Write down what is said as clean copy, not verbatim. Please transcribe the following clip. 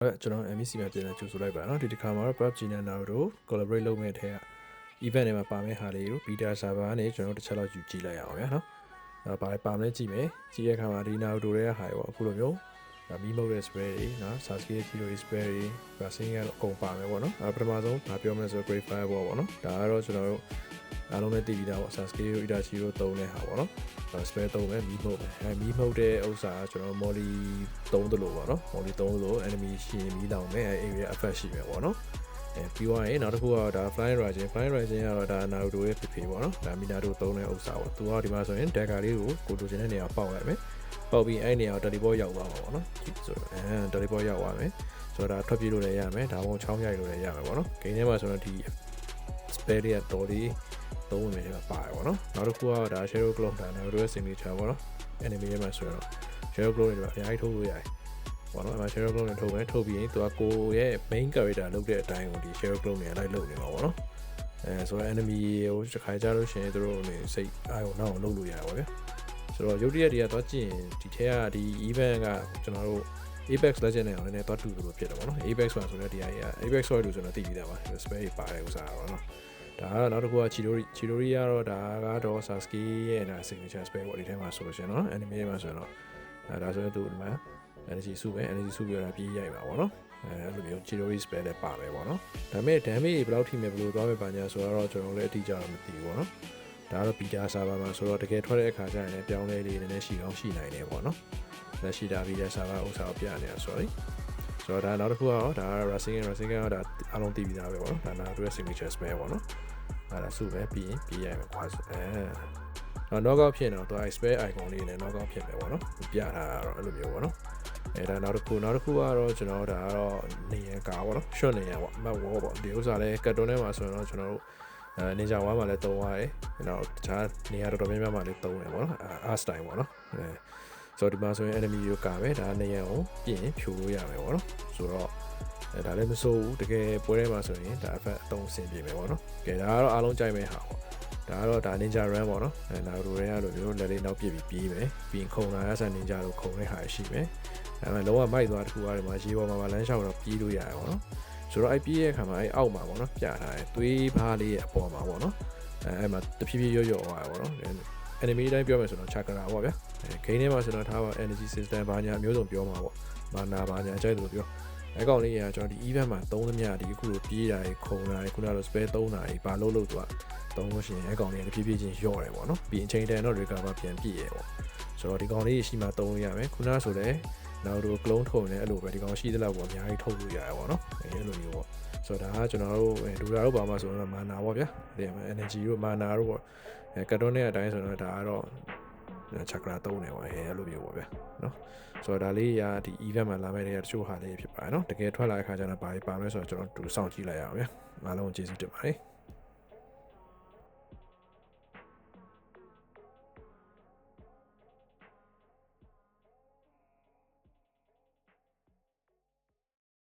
ကျွန်တော် MEC မှာပြန်လာကြိုဆိုလိုက်ပါနော်ဒီတစ်ခါမှာတော့ PUBG နဲ့ Naruto collaborate လုပ်မဲ့ထဲက event တွေမှာပါမယ့်ဟာလေးကို beta server ကနေကျွန်တော်တစ်ချက်လောက်ယူကြည့်လိုက်ရအောင်ဗျာနော်အဲ့ပါမလဲကြည့်မယ်ကြည့်ရခါမှာဒီ Naruto တွေကဟာရောအခုလိုမျိုးမီးမုတ်တဲ့ spray တွေနော် Sasuke ရဲ့ Kilo spray တွေ Rasen ကတော့အကုန်ပါမယ်ပေါ့နော်ပထမဆုံးဗာပြောမလဲဆို Great Fire ပေါ့နော်ဒါကတော့ကျွန်တော်တို့အားလုံးနဲ့တည်ပြီးသားပေါ့ Sasuke တို့ Itachi တို့သုံးတဲ့ဟာပေါ့နော်spray သုံးမယ်မီးမုတ်မယ်မီးမုတ်တဲ့ဥစ္စာကကျွန်တော် Molly သုံးသလိုပေါ့နော် Molly သုံးသလို enemy ရှင်မီးလောင်မယ်area effect ရှိမယ်ပေါ့နော်ပြီးသွားရင်နောက်တစ်ခုကဒါ Flying Rising ကတော့ဒါ Naruto ရဲ့ဖြစ်ပေါ့နော်ဒါ Minato သုံးတဲ့ဥစ္စာပေါ့သူကဒီမှာဆိုရင် dagger လေးကိုကိုလိုချင်တဲ့နေရာပေါက်လိုက်မယ်ပေါက်ပြီးအဲ့နေရာကို teleport ရောက်သွားမှာပေါ့နော်ဆိုတော့teleport ရောက်သွားမယ်ဆိုတော့ဒါထွက်ပြေးလို့လည်းရမယ်ဒါမှမဟုတ်ချောင်းရိုက်လို့လည်းရမယ်ပေါ့နော် game ထဲမှာဆိုတော့ဒီ spell တွေကတော်လေးသုံးဝင်နေမှာပါတယ်ပေါ့နော်နောက်တစ်ခုကဒါ Shadow Clone ဒါ Naruto ရဲ့ signature ပေါ့နော် enemy ထဲမှာဆိုတော့ Shadow Clone တွေကအများကြီးထုတ်လို့ရတယ်ပေါ့နော်အဲ့မှာ Shadow Clone တွေထုတ်မယ်ထုတ်ပြီးရင်သူကကိုရဲ့ main character လုပ်တဲ့အတိုင်းကိုဒီ Shadow Clone တွေလိုက်လုပ်နေမှာပေါ့နော်ဆိုတော့ enemy ကိုတစ်ခါကြလို့ရှိရင်သူတို့နေစိတ်အားကိုနောက်အောင်လုပ်လို့ရတယ်ပေါ့ဗျာဆိုတော့ရုပ်တရက်တွေကသွားကြည့်ရင်ဒီထဲကဒီ event ကကျွန်တော်တို့ Apex Legend နဲ့အောင်လည်းသွားတူလို့ဖြစ်တယ်ပေါ့နော် Apex မှာဆိုတော့ဒီ Apex ဆိုလို့ကျွန်တော်သိပြီးသားပါ spell တွေပါတယ်ဥစားပေါ့နော်ဒါကတော့နောက်တစ်ခုက Chidori ကတော့ဒါကတော့ Sasuke ရဲ့ဒါ signature spell ပေါ့ဒီထဲမှာဆိုလို့ရှိရင်နော် anime ထဲမှာဆိုတော့ဒါဆိုရင်သူဒီမှာ energy စုပဲ energy စုပြီးတော့ပြေးရိုက်ပါပေါ့နော်အဲ့လိုမျိုး Chidori spell လည်းပါမယ်ပေါ့နော်ဒါပေမဲ့ damage ဘယ်လောက်ထိမယ်ဘယ်လိုသွားမယ်ပါညာဆိုတော့ကျွန်တော်လည်းအတိအကျတော့မသိဘူးပေါ့နော်ဒါကတော့ beta server မှာဆိုတော့တကယ်ထွက်တဲ့အခါကျရင်လည်းပြောင်းလဲလေးနည်းနည်းရှိအောင်ရှိနိုင်တယ်ပေါ့နော်လက်ရှိဒါ beta server ဥစ္စာကိုပြနေတာဆိုတော့ဒါနောက်တစ်ခုကတော့ဒါ Rasen ကတော့ဒါအားလုံးသိပြီးသားပဲပေါ့နော်ဒါ Naruto ရဲ့ signature spell ပေါ့နော်အဲ့ဒါစုပဲပြီးရင်ပြေးရမယ်ကွာknockout ဖြစ်တော့သူ spell icon လေးနဲ့ knockout ဖြစ်မယ်ပေါ့နော်ပြထားတာတော့အဲ့လိုမျိုးပေါ့နော်ဒါနောက်တစ်ခုကတော့ကျွန်တော်ဒါကတော့နေရကာပေါ့နော် short နေရပေါ့ map wall ပေါ့ဒီဥစ္စာလဲကတ်တွန်းထဲမှာဆိုရင်တော့ကျွန်တော်တို့Ninja 1မှာလည်းသုံးရတယ်နောက်တခြားနေရာတော်တော်များများမှာလည်းသုံးတယ်ပေါ့နော်art style ပေါ့နော်ဆိုတော့ဒီမှာဆိုရင် enemy ကိုကာမယ်ဒါနေရာကိုပြင်ဖြိုလို့ရမယ်ပေါ့နော်ဆိုတော့ဒါလည်းမစိုးဘူးတကယ်ပွဲထဲမှာဆိုရင်ဒါ effect အသုံးဆင်ပြေမယ်ပေါ့နော်ကဲဒါကတော့အားလုံးကြိုက်မဲ့ဟာပေါ့ဒါကတော့ဒါ Ninja Run ပေါ့နော်Naruto တွေကလိုမျိုးလက်လေးနောက်ပြစ်ပြီးပြေးမယ်ပြီးရင်ခုံလာရဆန် Ninja တို့ခုံတဲ့ဟာရှိမယ်ဒါပေမဲ့လုံးဝမိုက်သွားတခုအားဒီမှာရေပေါ်မှာလမ်းလျှောက်တော့ပြေးလို့ရတယ်ပေါ့နော်ဆိုတော့အဲ့ပြေးရဲ့အခါမှာအဲ့အောက်မှာပေါ့နော်ပြထားတယ်သွေးဖားလေးရဲ့အပေါ်မှာပေါ့နော်အဲ့မှာတဖြည်းဖြည်းရော့သွားတယ်ပေါ့နော် enemy တိုင်းပြောမယ်ဆိုတော့ chakra ပေါ့ဗျာgame ထဲမှာဆိုတော့ထားပါ energy system ဘာညာအမျိုးစုံပြောမှာပေါ့မာနာဘာညာအကြိုက်လို့ပြောအဲ့ကောင်လေးကကျွန်တော်ဒီ event မှာသုံးသမျှဒီအခုလိုပြေးတာတွေခုံတာတွေခုနကလို spell သုံးတာတွေဘာလို့သူကသုံးလို့ရှိရင်အဲ့ကောင်လေးတဖြည်းဖြည်းချင်းရော့တယ်ပေါ့နော်ပြီးအချိန်တန်တော့ recover ပြန်ပြည့်ရပေါ့ဆိုတော့ဒီကောင်လေးရှိမှသုံးလို့ရမယ်ခုနကဆိုလည်းနောက်တော့ clone ထုတ်နေအဲ့လိုပဲဒီကောင်ရှိသလောက်ပေါ့အများကြီးထုတ်လို့ရတယ်ပေါ့နော်အဲ့လိုမျိုးပေါ့ဆိုတော့ဒါကကျွန်တော်တို့ဒူရာတို့ပါမှာဆိုတော့မာနာပေါ့ဗျာဒီ energy တို့မာနာတို့ပေါ့ကတ်တွန်းတဲ့အတိုင်းဆိုတော့ဒါကတော့chakra သုံးနေပေါ့အဲ့လိုမျိုးပေါ့ဗျာနော်ဆိုတော့ဒါလေးကဒီ event မှာလာမဲ့တဲ့တချို့ဟာလေးဖြစ်ပါတယ်နော်တကယ်ထွက်လာတဲ့အခါကျတော့ဘာတွေပါမလဲဆိုတော့ကျွန်တော်တူစောင့်ကြည့်လိုက်ရအောင်ဗျာအားလုံးကျေးဇူးတင်ပါတယ်